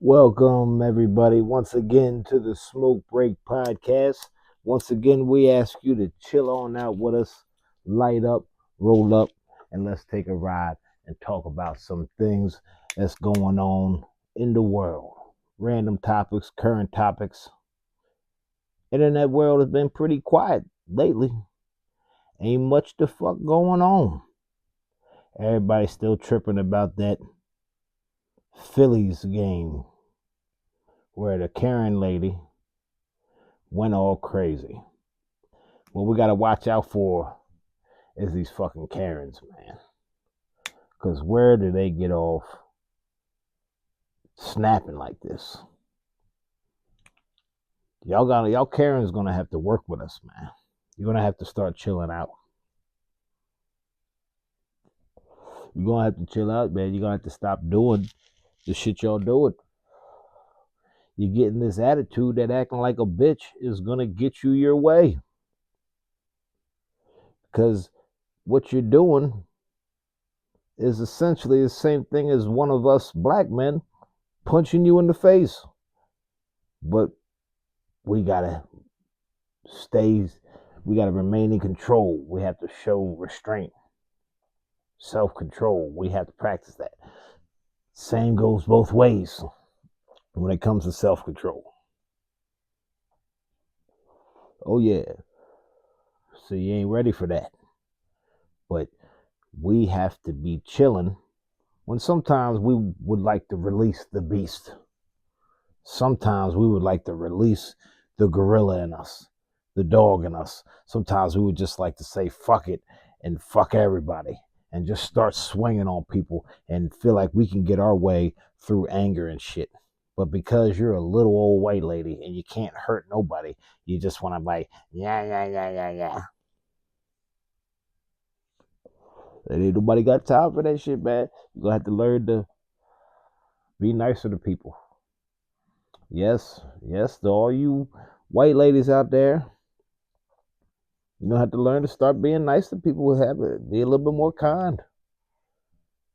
Welcome, everybody, once again to the Smokebreak Podcast. Once again, we ask you to chill on out with us, light up, roll up, and let's take a ride and talk about some things that's going on in the world. Random topics, current topics. Internet world has been pretty quiet lately. Ain't much the fuck going on. Everybody's still tripping about that Phillies game where the Karen lady went all crazy. What we gotta watch out for is these fucking Karens, man. Cause where do they get off snapping like this? Y'all Karens gonna have to work with us, man. You're gonna have to start chilling out. You're gonna have to chill out, man. You're gonna have to stop doing the shit y'all doing. You're getting this attitude that acting like a bitch is gonna get you your way. Cause what you're doing is essentially the same thing as one of us black men punching you in the face. But we gotta we gotta remain in control. We have to show restraint, self-control. We have to practice that. Same goes both ways when it comes to self-control. Oh yeah. So you ain't ready for that. But we have to be chilling when sometimes we would like to release the beast. Sometimes we would like to release the gorilla in us, the dog in us. Sometimes we would just like to say fuck it and fuck everybody and just start swinging on people and feel like we can get our way through anger and shit. But because you're a little old white lady and you can't hurt nobody, you just want to like, yeah, yeah, yeah, yeah, yeah. And ain't nobody got time for that shit, man. You're going to have to learn to be nicer to people. Yes, to all you white ladies out there, you're gonna have to learn to start being nice to people who have it. Be a little bit more kind.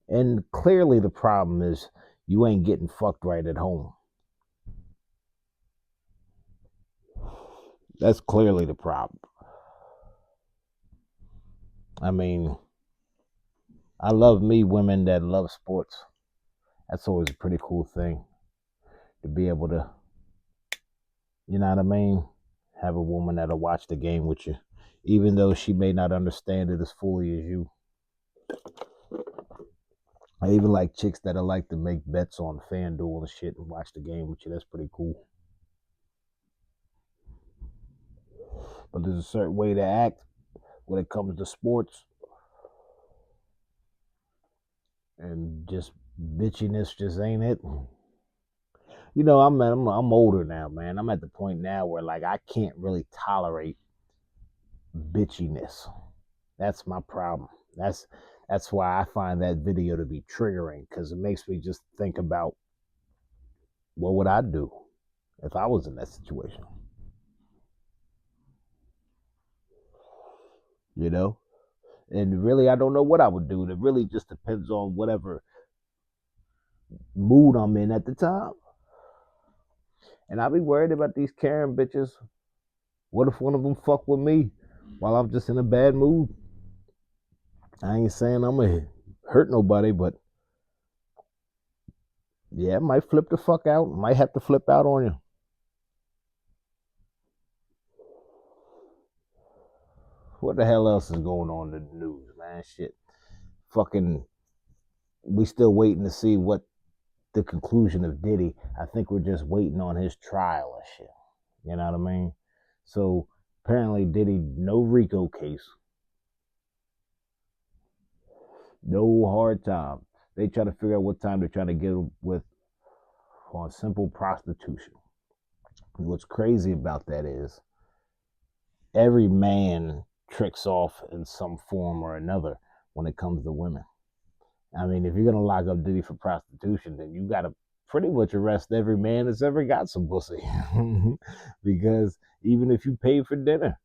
And clearly the problem is you ain't getting fucked right at home. That's clearly the problem. I mean, I love me women that love sports. That's always a pretty cool thing to be able to, you know what I mean? Have a woman that'll watch the game with you, even though she may not understand it as fully as you. I even like chicks that like to make bets on FanDuel and shit and watch the game with you. That's pretty cool. But there's a certain way to act when it comes to sports, and just bitchiness just ain't it. You know, I'm older now, man. I'm at the point now where like I can't really tolerate bitchiness. That's my problem. That's why I find that video to be triggering because it makes me just think about what would I do if I was in that situation. You know, and really I don't know what I would do. It really just depends on whatever mood I'm in at the time. And I be worried about these Karen bitches. What if one of them fuck with me while I'm just in a bad mood? I ain't saying I'm gonna hurt nobody, but yeah, might flip the fuck out. Might have to flip out on you. What the hell else is going on in the news, man? Shit. Fucking, we still waiting to see what the conclusion of Diddy. I think we're just waiting on his trial and shit. You know what I mean? So apparently Diddy, no RICO case. No hard time. They try to figure out what time they're trying to get with on simple prostitution. And what's crazy about that is every man tricks off in some form or another when it comes to women. I mean, if you're gonna lock up Diddy for prostitution, then you gotta pretty much arrest every man that's ever got some pussy. Because even if you pay for dinner,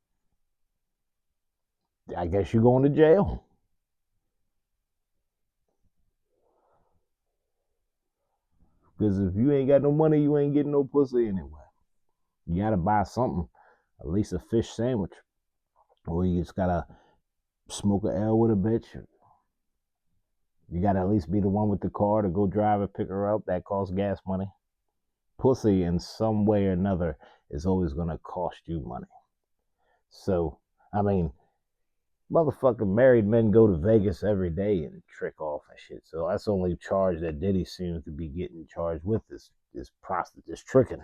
I guess you're going to jail. Because if you ain't got no money, you ain't getting no pussy anyway. You gotta buy something, at least a fish sandwich, or you just gotta smoke a L with a bitch. You gotta at least be the one with the car to go drive and pick her up. That costs gas money. Pussy in some way or another is always gonna cost you money. So, I mean, motherfucking married men go to Vegas every day and trick off and shit. So that's the only charge that Diddy seems to be getting charged with is prostitutes tricking.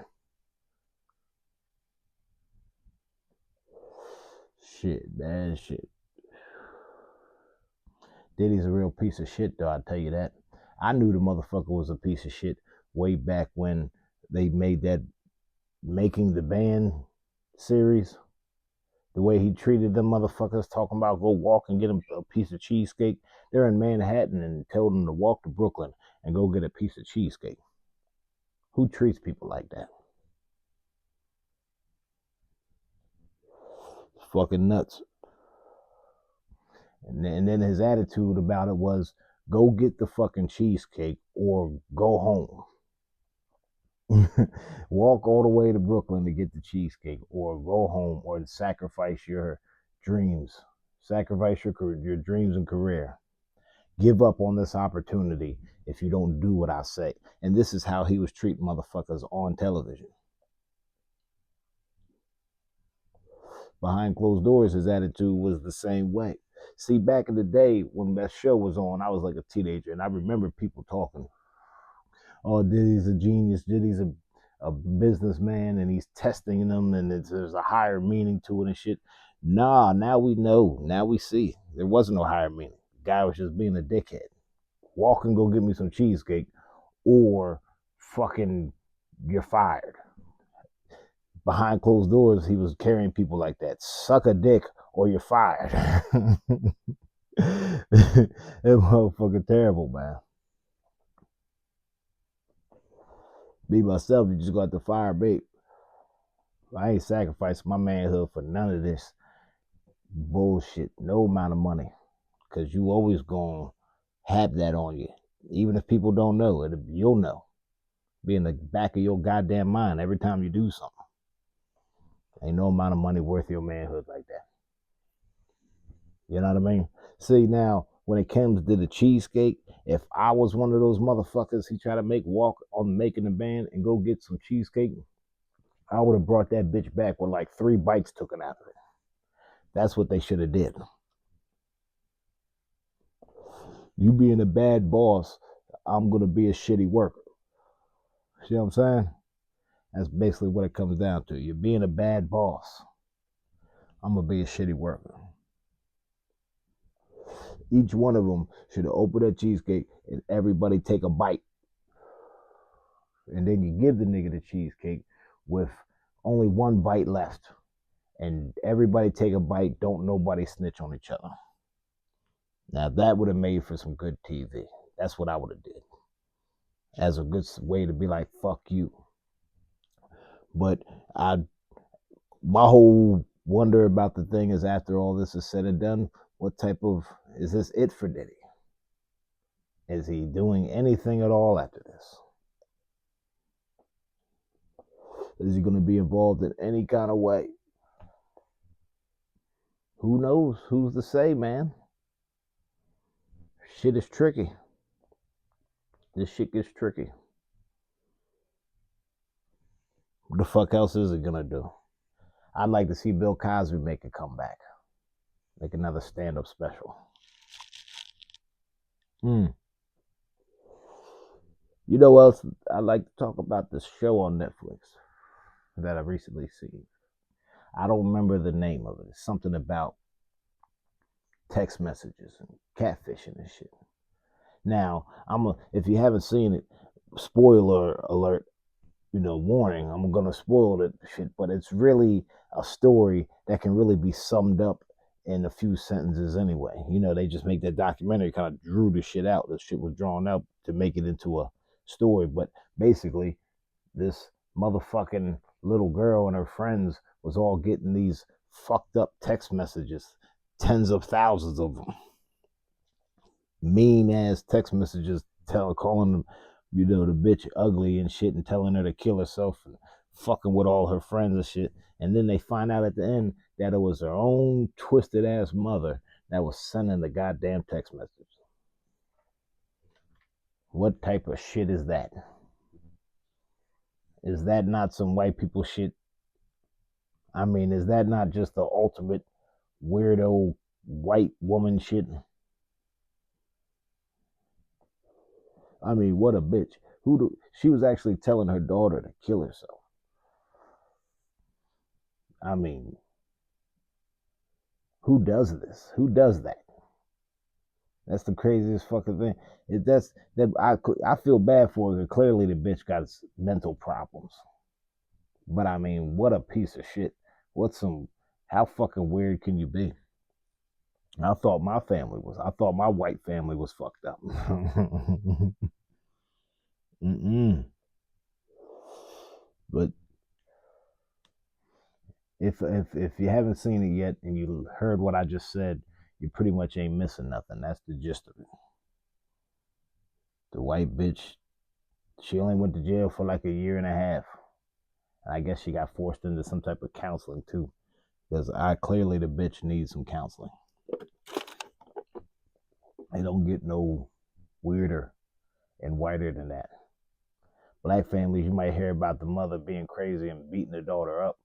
Shit, man, shit. Diddy's a real piece of shit, though, I tell you that. I knew the motherfucker was a piece of shit way back when they made that Making the Band series. The way he treated them motherfuckers, talking about go walk and get a piece of cheesecake. They're in Manhattan and told them to walk to Brooklyn and go get a piece of cheesecake. Who treats people like that? It's fucking nuts. And then his attitude about it was, go get the fucking cheesecake or go home. Walk all the way to Brooklyn to get the cheesecake, or go home, or sacrifice your dreams. Sacrifice your dreams and career. Give up on this opportunity if you don't do what I say. And this is how he was treating motherfuckers on television. Behind closed doors, his attitude was the same way. See, back in the day when that show was on, I was like a teenager, and I remember people talking, oh, Diddy's a genius, Diddy's a businessman, and he's testing them, and there's a higher meaning to it and shit. Nah, now we know. Now we see. There wasn't no higher meaning. The guy was just being a dickhead. Walk and go get me some cheesecake, or fucking you're fired. Behind closed doors, he was carrying people like that. Suck a dick or you're fired. That motherfucking terrible, man. Be myself, you just got to fire bait. I ain't sacrificing my manhood for none of this bullshit. No amount of money. Because you always gonna have that on you. Even if people don't know it, you'll know. Be in the back of your goddamn mind every time you do something. Ain't no amount of money worth your manhood like that. You know what I mean? See, now, when it comes to the cheesecake, if I was one of those motherfuckers he tried to make walk on Making the Band and go get some cheesecake, I would have brought that bitch back with like 3 bites taken out of it. That's what they should have did. You being a bad boss, I'm going to be a shitty worker. See what I'm saying? That's basically what it comes down to. You're being a bad boss. I'm going to be a shitty worker. Each one of them should have opened that cheesecake and everybody take a bite. And then you give the nigga the cheesecake with only 1 bite left. And everybody take a bite. Don't nobody snitch on each other. Now that would have made for some good TV. That's what I would have did. As a good way to be like, fuck you. But my whole wonder about the thing is, after all this is said and done, what type of, is this it for Diddy? Is he doing anything at all after this? Is he going to be involved in any kind of way? Who knows? Who's to say, man? Shit is tricky. This shit gets tricky. What the fuck else is it going to do? I'd like to see Bill Cosby make a comeback. Make another stand-up special. You know what else? I'd like to talk about this show on Netflix that I've recently seen. I don't remember the name of it. It's something about text messages and catfishing and shit. Now, if you haven't seen it, spoiler alert, warning, I'm gonna spoil that shit, but it's really a story that can really be summed up in a few sentences anyway. They just make that documentary, kind of drew the shit out. The shit was drawn out to make it into a story, but basically, this motherfucking little girl and her friends was all getting these fucked up text messages, tens of thousands of them. Mean ass text messages calling them The bitch ugly and shit and telling her to kill herself and fucking with all her friends and shit. And then they find out at the end that it was her own twisted ass mother that was sending the goddamn text message. What type of shit is that? Is that not some white people shit? I mean, is that not just the ultimate weirdo white woman shit? I mean, what a bitch. She was actually telling her daughter to kill herself. I mean, who does this? Who does that? That's the craziest fucking thing. That's that I feel bad for her. Clearly, the bitch got mental problems. But I mean, what a piece of shit. What's some? How fucking weird can you be? I thought my family was. I thought my white family was fucked up. Mm-mm. But if you haven't seen it yet and you heard what I just said, you pretty much ain't missing nothing. That's the gist of it. The white bitch, she only went to jail for like a year and a half. And I guess she got forced into some type of counseling too, because I clearly the bitch needs some counseling. They don't get no weirder and whiter than that. Black families, you might hear about the mother being crazy and beating her daughter up,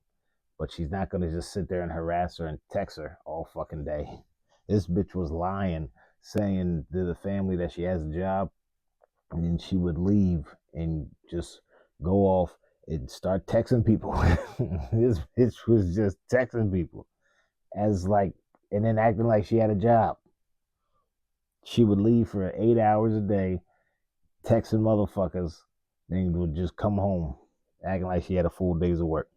but she's not gonna just sit there and harass her and text her all fucking day. This bitch was lying, saying to the family that she has a job, and then she would leave and just go off and start texting people. This bitch was just texting people as like, and then acting like she had a job. She would leave for 8 hours a day, texting motherfuckers, then would just come home, acting like she had a full days of work.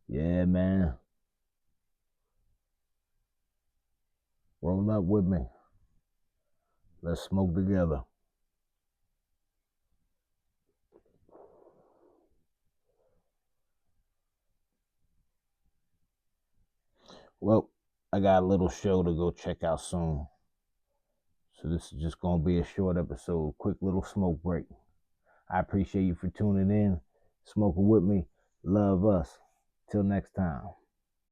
Yeah, man. Roll up with me. Let's smoke together. Well, I got a little show to go check out soon. So this is just gonna be a short episode, quick little smoke break. I appreciate you for tuning in, smoking with me. Love us. Till next time.